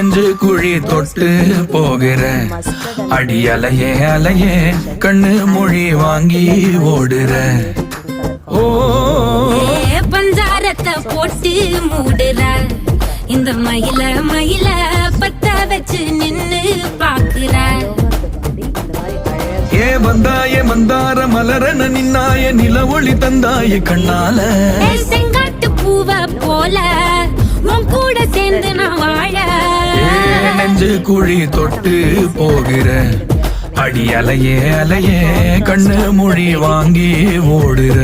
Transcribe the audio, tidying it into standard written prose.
நெஞ்சு குழி தொட்டு போகிற அடி அலையே அலையே கண்ணு மொழி வாங்கி ஓடுற. ஓ பஞ்சாரத்தை போட்டு மூடுற இந்த மயில மயில பத்த வச்சு நின்னு பாக்குற. ஏ வந்தாய மந்தார மலரன நின்னாய நில ஒளி தந்தாய கண்ணால. செங்காட்டு பூவ போல உன் கூட சேர்ந்து நான் வாழ. நெஞ்சு குழி தொட்டு போகிற அடி அலையே அலையே கண்ணு மொழி வாங்கி ஓடுற.